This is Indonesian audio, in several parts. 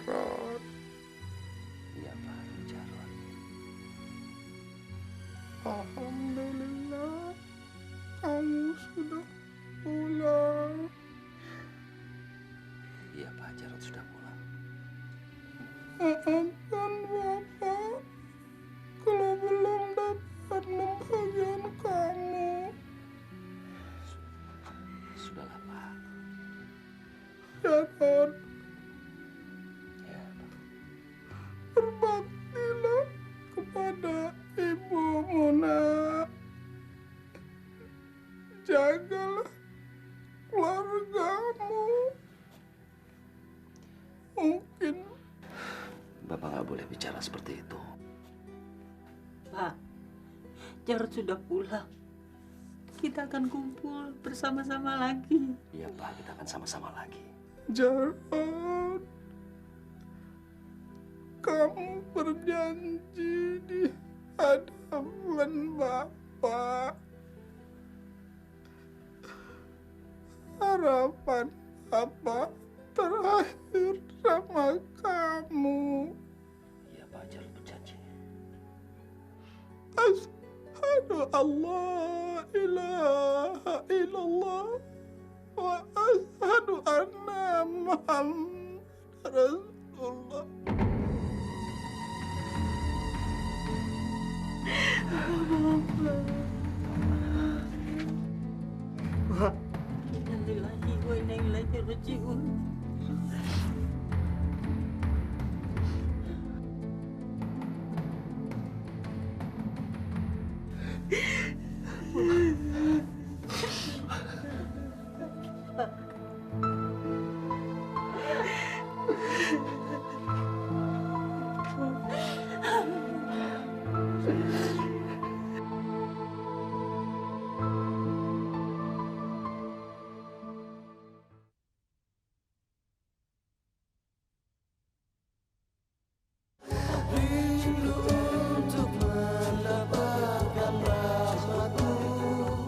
Jarot. Iya Pak Jarot. Alhamdulillah, kamu sudah pulang. Iya Pak Jarot sudah pulang. Maafkan Bapak kalau belum dapat membagian kamu. Sudahlah Pak. Jarot, Ya Pak. berbaktilah kepada ibumu, nak. Jagalah keluargamu. Mungkin Bapak nggak boleh bicara seperti itu. Pak, Jarod sudah pulang. Kita akan kumpul bersama-sama lagi. Iya Pak, kita akan sama-sama lagi. Jarod, kamu berjanji di hadapan Bapak. Harapan Bapak terakhir sama kamu. Iya Pak Jarot berjanji. Asyhadu Allah ilaha illallah wa asyhadu anna Muhammad Rasulullah. Innalillahi wa inna ilaihi raji'un.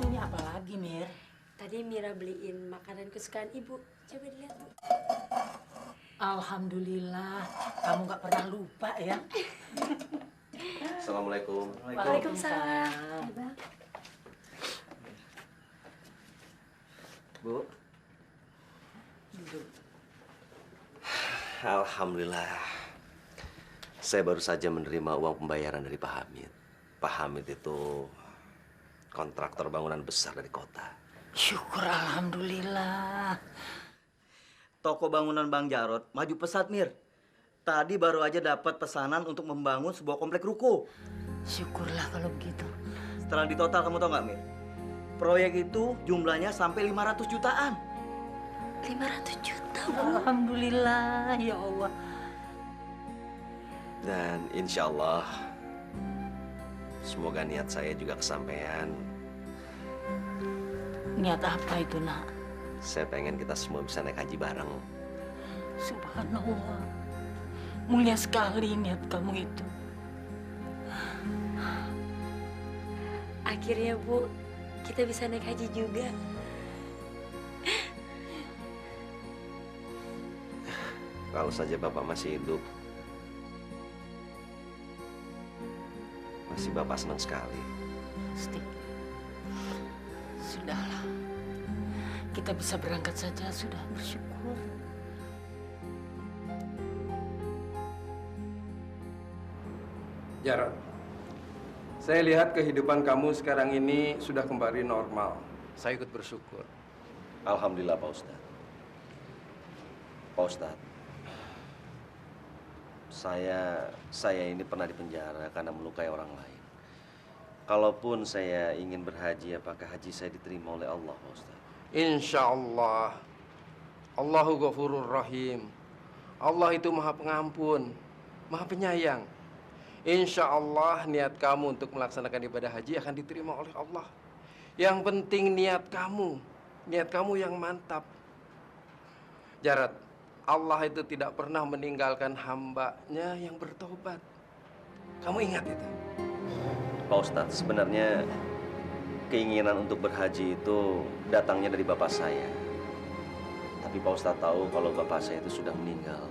Ini apa lagi, Mir? Tadi Mira beliin makanan kesukaan ibu. Coba dilihat, Bu. Alhamdulillah, kamu nggak pernah lupa ya. Assalamualaikum. Waalaikumsalam. Bang. Bu. Alhamdulillah. Saya baru saja menerima uang pembayaran dari Pak Hamid. Pak Hamid itu kontraktor bangunan besar dari kota. Syukur alhamdulillah. Toko bangunan Bang Jarod maju pesat, Mir. Tadi baru aja dapat pesanan untuk membangun sebuah komplek ruko. Syukurlah kalau begitu. Setelah ditotal, kamu tahu nggak, Mir? Proyek itu jumlahnya sampai 500 jutaan. 500 juta, Bu. Alhamdulillah, ya Allah. Dan insya Allah, semoga niat saya juga kesampaian. Niat apa itu, Nak? Saya pengen kita semua bisa naik haji bareng. Subhanallah. Mulia sekali niat kamu itu. Akhirnya, Bu, kita bisa naik haji juga. Kalau saja Bapak masih hidup, pasti Bapak senang sekali. Pasti. Sudahlah. Kita bisa berangkat saja, sudah bersyukur. Jarod, saya lihat kehidupan kamu sekarang ini sudah kembali normal. Saya ikut bersyukur. Alhamdulillah Pak Ustadz. Pak Ustadz, saya ini pernah dipenjara karena melukai orang lain. Kalaupun saya ingin berhaji, apakah haji saya diterima oleh Allah, Pak Ustadz? Insya Allah. Allahu Ghafurur Rahim. Allah itu maha pengampun, maha penyayang. Insya Allah niat kamu untuk melaksanakan ibadah haji akan diterima oleh Allah. Yang penting niat kamu yang mantap. Jarod, Allah itu tidak pernah meninggalkan hambanya yang bertobat. Kamu ingat itu? Pak Ustadz, sebenarnya keinginan untuk berhaji itu datangnya dari bapak saya. Tapi Pak Ustadz tahu kalau bapak saya itu sudah meninggal.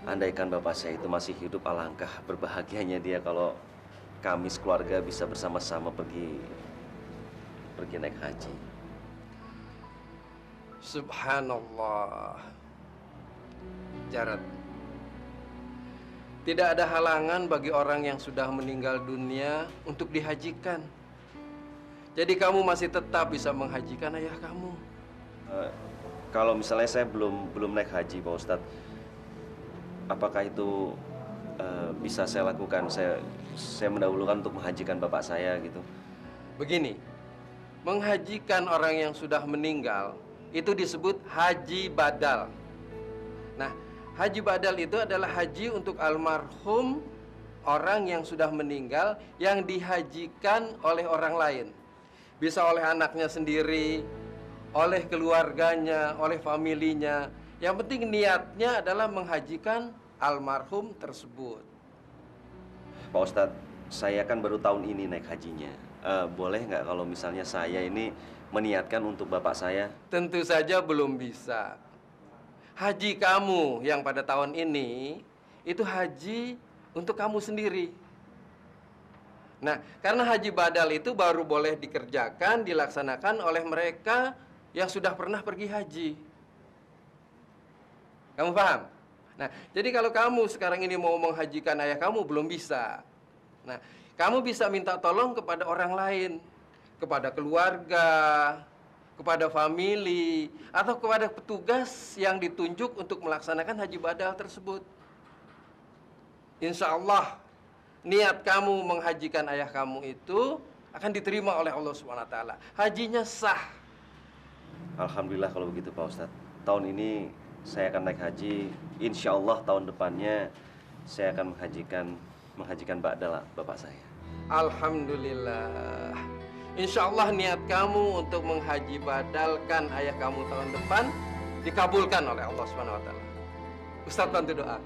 Andaikan bapak saya itu masih hidup, alangkah berbahagianya dia kalau kami sekeluarga bisa bersama-sama pergi naik haji. Subhanallah. Jarod, tidak ada halangan bagi orang yang sudah meninggal dunia untuk dihajikan. Jadi kamu masih tetap bisa menghajikan ayah kamu. Kalau misalnya saya belum naik haji, Pak Ustadz, apakah itu bisa saya lakukan? Saya mendahulukan untuk menghajikan bapak saya gitu. Begini, menghajikan orang yang sudah meninggal itu disebut haji badal. Nah, haji badal itu adalah haji untuk almarhum orang yang sudah meninggal yang dihajikan oleh orang lain. Bisa oleh anaknya sendiri, oleh keluarganya, oleh familinya. Yang penting niatnya adalah menghajikan almarhum tersebut. Pak Ustadz, saya kan baru tahun ini naik hajinya. Boleh nggak kalau misalnya saya ini meniatkan untuk bapak saya? Tentu saja belum bisa. Haji kamu yang pada tahun ini itu haji untuk kamu sendiri. Nah, karena haji badal itu baru boleh dikerjakan, dilaksanakan oleh mereka yang sudah pernah pergi haji. Kamu paham? Nah, jadi kalau kamu sekarang ini mau menghajikan ayah kamu belum bisa. Nah, kamu bisa minta tolong kepada orang lain, kepada keluarga, kepada famili, atau kepada petugas yang ditunjuk untuk melaksanakan haji badal tersebut. Insya Allah, niat kamu menghajikan ayah kamu itu akan diterima oleh Allah SWT. Hajinya sah. Alhamdulillah kalau begitu, Pak Ustadz. Tahun ini saya akan naik haji. Insya Allah tahun depannya saya akan menghajikan bapak saya. Alhamdulillah. Insya Allah niat kamu untuk menghaji badalkan ayah kamu tahun depan dikabulkan oleh Allah SWT. Ustadz bantu doa.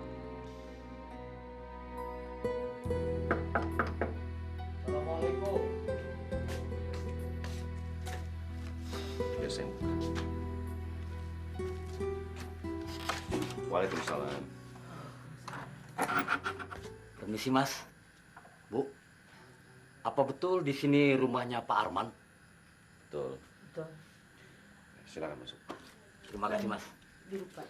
Assalamualaikum. Ya, saya buka. Waalaikumsalam. Permisi, Mas. Bu, apa betul di sini rumahnya Pak Arman? Betul. Betul. Silakan masuk. Terima kasih, Mas. Dilupa.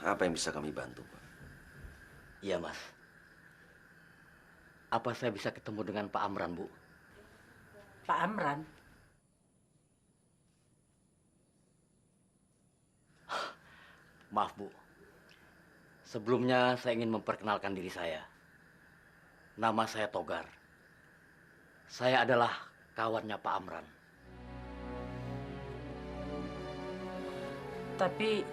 Apa yang bisa kami bantu, Pak? Iya, Mas. Apa saya bisa ketemu dengan Pak Amran, Bu? Pak Amran, Maaf, Bu. Sebelumnya saya ingin memperkenalkan diri saya. Nama saya Togar. Saya adalah kawannya Pak Amran. tapi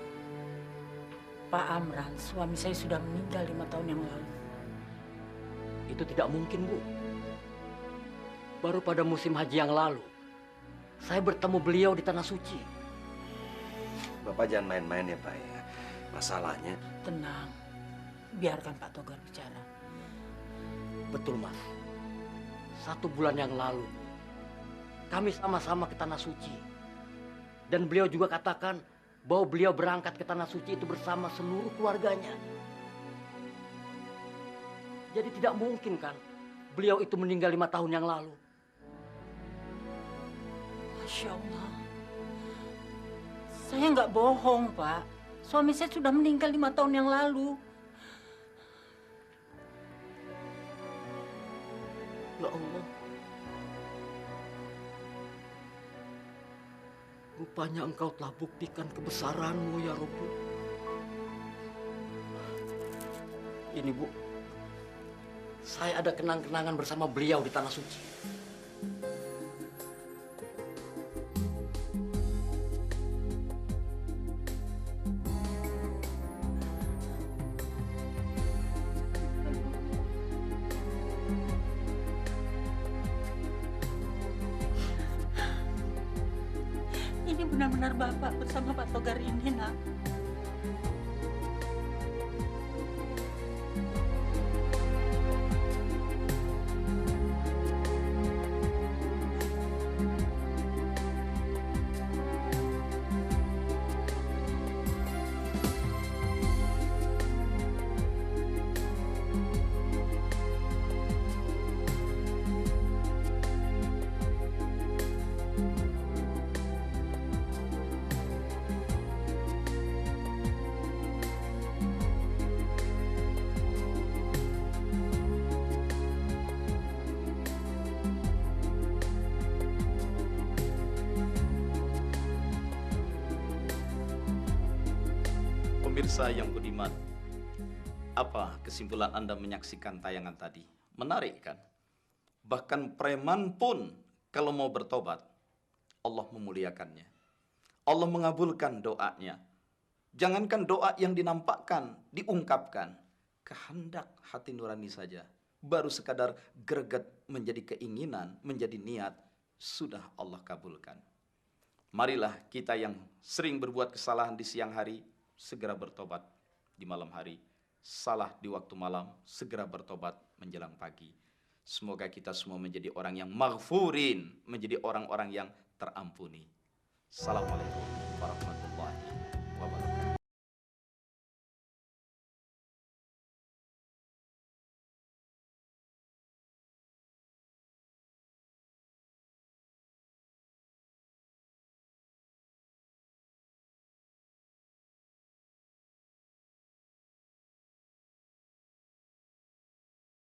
Pak Amran, suami saya sudah meninggal 5 tahun yang lalu. Itu tidak mungkin, Bu. Baru pada musim haji yang lalu, saya bertemu beliau di Tanah Suci. Bapak jangan main-main ya, Pak ya. Masalahnya, Tenang, biarkan Pak Togar bicara. Betul, Mas. 1 bulan yang lalu, kami sama-sama ke Tanah Suci. Dan beliau juga katakan bahwa beliau berangkat ke Tanah Suci itu bersama seluruh keluarganya. Jadi tidak mungkin kan beliau itu meninggal 5 tahun yang lalu. Masya Allah. Saya nggak bohong, Pak. Suami saya sudah meninggal 5 tahun yang lalu. Ya Allah. Rupanya engkau telah buktikan kebesaranmu ya Rabbi. Ini Bu, saya ada kenang-kenangan bersama beliau di Tanah Suci. Ini benar-benar Bapak bersama Pak Togar ini, Nak. Pemirsa yang budiman, apa kesimpulan Anda menyaksikan tayangan tadi? Menarik kan? Bahkan preman pun kalau mau bertobat, Allah memuliakannya. Allah mengabulkan doanya. Jangankan doa yang dinampakkan, diungkapkan. Kehendak hati nurani saja. Baru sekadar greget menjadi keinginan, menjadi niat, sudah Allah kabulkan. Marilah kita yang sering berbuat kesalahan di siang hari, segera bertobat di malam hari. Salah di waktu malam, segera bertobat menjelang pagi. Semoga kita semua menjadi orang yang maghfurin, menjadi orang-orang yang terampuni. Assalamualaikum warahmatullahi wabarakatuh.